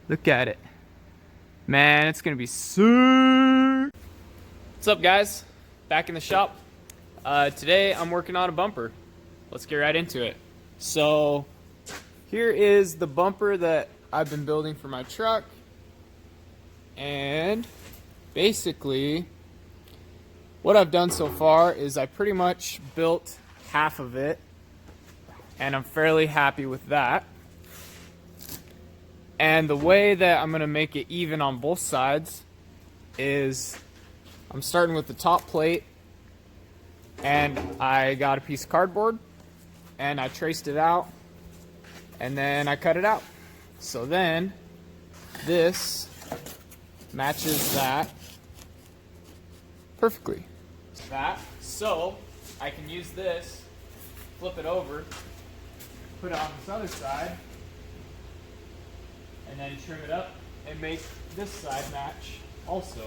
Look at it. Man, it's gonna be sick. What's up, guys? Back in the shop. Today I'm working on a bumper. Let's get right into it. So here is the bumper that I've been building for my truck. And basically what I've done so far is I pretty much built half of it, and I'm fairly happy with that. And the way that I'm gonna make it even on both sides is I'm starting with the top plate, and I got a piece of cardboard and I traced it out and then I cut it out. So then this matches that perfectly. So I can use this, flip it over, put it on this other side, and then trim it up and make this side match also.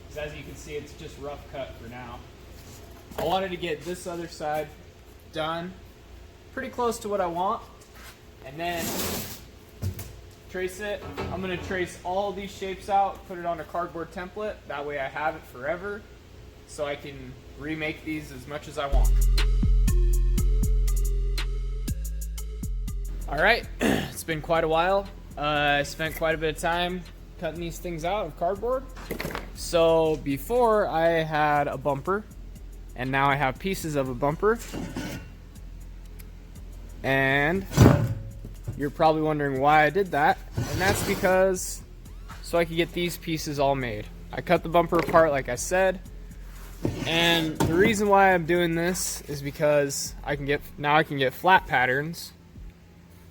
Because as you can see, it's just rough cut for now. I wanted to get this other side done pretty close to what I want, and then trace it. I'm going to trace all these shapes out, put it on a cardboard template. That way I have it forever, so I can remake these as much as I want. Alright, it's been quite a while. I spent quite a bit of time cutting these things out of cardboard. So before I had a bumper, and now I have pieces of a bumper. And you're probably wondering why I did that, and that's because so I could get these pieces all made. I cut the bumper apart like I said, and the reason why I'm doing this is because I can get flat patterns,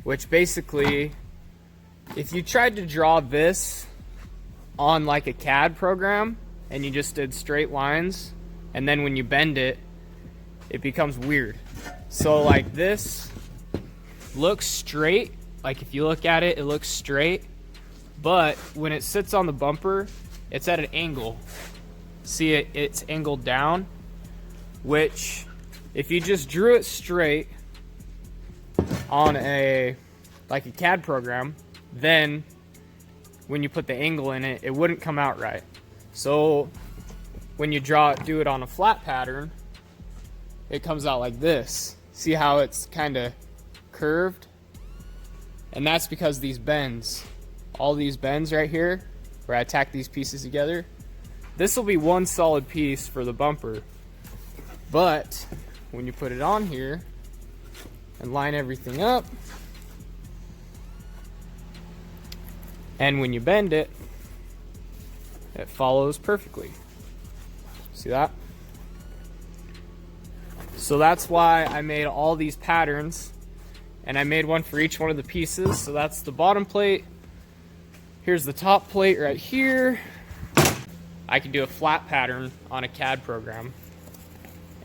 which basically, if you tried to draw this on like a CAD program and you just did straight lines, and then when you bend it, it becomes weird. So like this looks straight, like if you look at it, it looks straight, but when it sits on the bumper, it's at an angle. See it, it's angled down, which if you just drew it straight on a CAD program, then when you put the angle in it, it wouldn't come out right. So when you do it on a flat pattern, it comes out like this. See how it's kind of curved? And that's because these bends, all these bends right here, where I tack these pieces together, this will be one solid piece for the bumper. But when you put it on here and line everything up, and when you bend it, it follows perfectly. See that? So that's why I made all these patterns, and I made one for each one of the pieces. So that's the bottom plate. Here's the top plate right here. I can do a flat pattern on a CAD program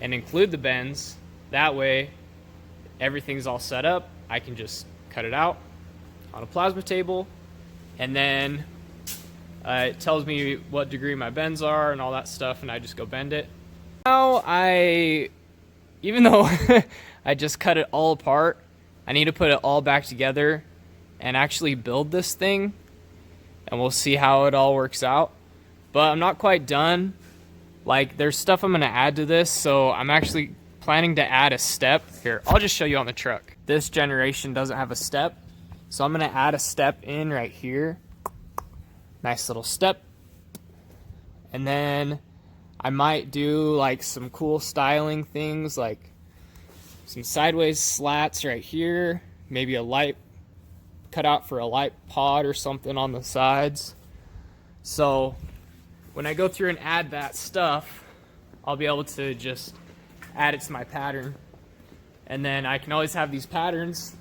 and include the bends. That way, everything's all set up. I can just cut it out on a plasma table, and then it tells me what degree my bends are and all that stuff, and I just go bend it. Now even though I just cut it all apart, I need to put it all back together and actually build this thing, and we'll see how it all works out. But I'm not quite done. Like, there's stuff I'm gonna add to this, so I'm actually planning to add a step. Here, I'll just show you on the truck. This generation doesn't have a step, so I'm gonna add a step in right here. Nice little step. And then I might do like some cool styling things, like some sideways slats right here, maybe a light cut out for a light pod or something on the sides. So when I go through and add that stuff, I'll be able to just add it to my pattern, and then I can always have these patterns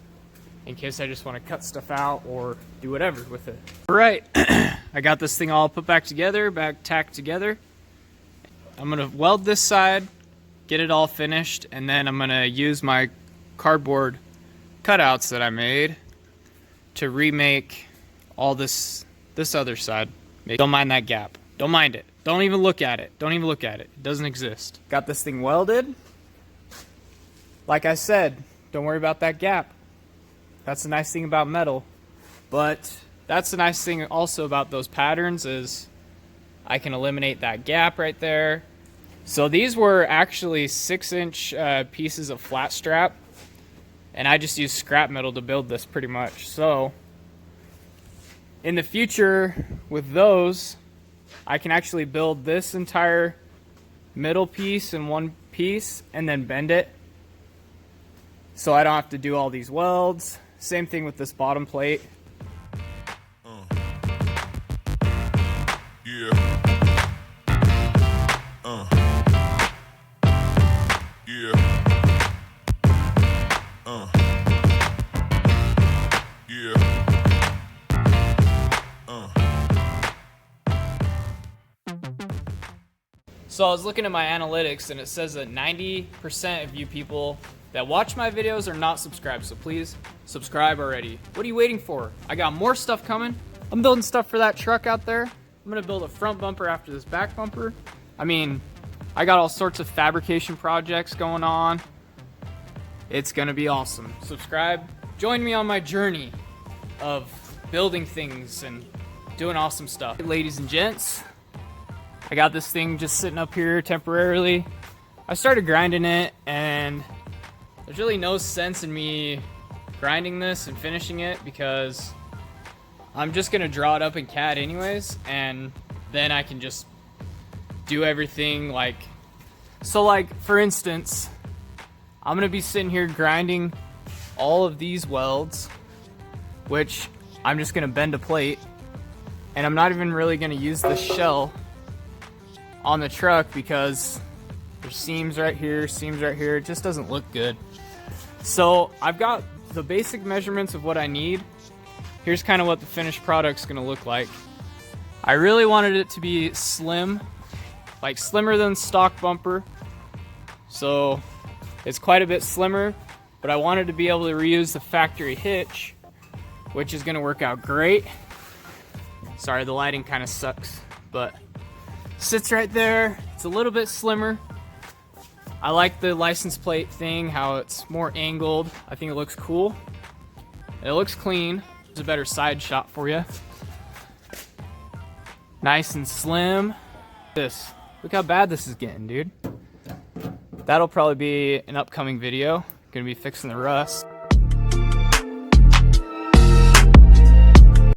in case I just want to cut stuff out or do whatever with it. All right, I got this thing all put back together, tacked together. I'm gonna weld this side, get it all finished, and then I'm gonna use my cardboard cutouts that I made to remake all this other side. Don't mind that gap. Don't mind it. Don't even look at it. Don't even look at it. It doesn't exist. Got this thing welded. Like I said, don't worry about that gap. That's the nice thing about metal. But that's the nice thing also about those patterns is I can eliminate that gap right there. So these were actually 6-inch pieces of flat strap, and I just used scrap metal to build this pretty much. So in the future with those, I can actually build this entire middle piece in one piece and then bend it, so I don't have to do all these welds. Same thing with this bottom plate. So I was looking at my analytics and it says that 90% of you people that watch my videos are not subscribed, so please subscribe already. What are you waiting for? I got more stuff coming. I'm building stuff for that truck out there. I'm gonna build a front bumper after this back bumper. I mean, I got all sorts of fabrication projects going on. It's gonna be awesome. Subscribe. Join me on my journey of building things and doing awesome stuff. Ladies and gents, I got this thing just sitting up here temporarily. I started grinding it, and there's really no sense in me grinding this and finishing it because I'm just gonna draw it up in CAD anyways, and then I can just do everything like, so like for instance, I'm gonna be sitting here grinding all of these welds, which I'm just gonna bend a plate, and I'm not even really gonna use the shell on the truck because there's seams right here, it just doesn't look good. So I've got the basic measurements of what I need. Here's kind of what the finished product's gonna look like. I really wanted it to be slim, like slimmer than stock bumper. So it's quite a bit slimmer, but I wanted to be able to reuse the factory hitch, which is gonna work out great. Sorry, the lighting kind of sucks, but sits right there. It's a little bit slimmer. I like the license plate thing, how it's more angled. I think it looks cool. It looks clean. There's a better side shot for you. Nice and slim. This. Look how bad this is getting, dude. That'll probably be an upcoming video. Gonna be fixing the rust.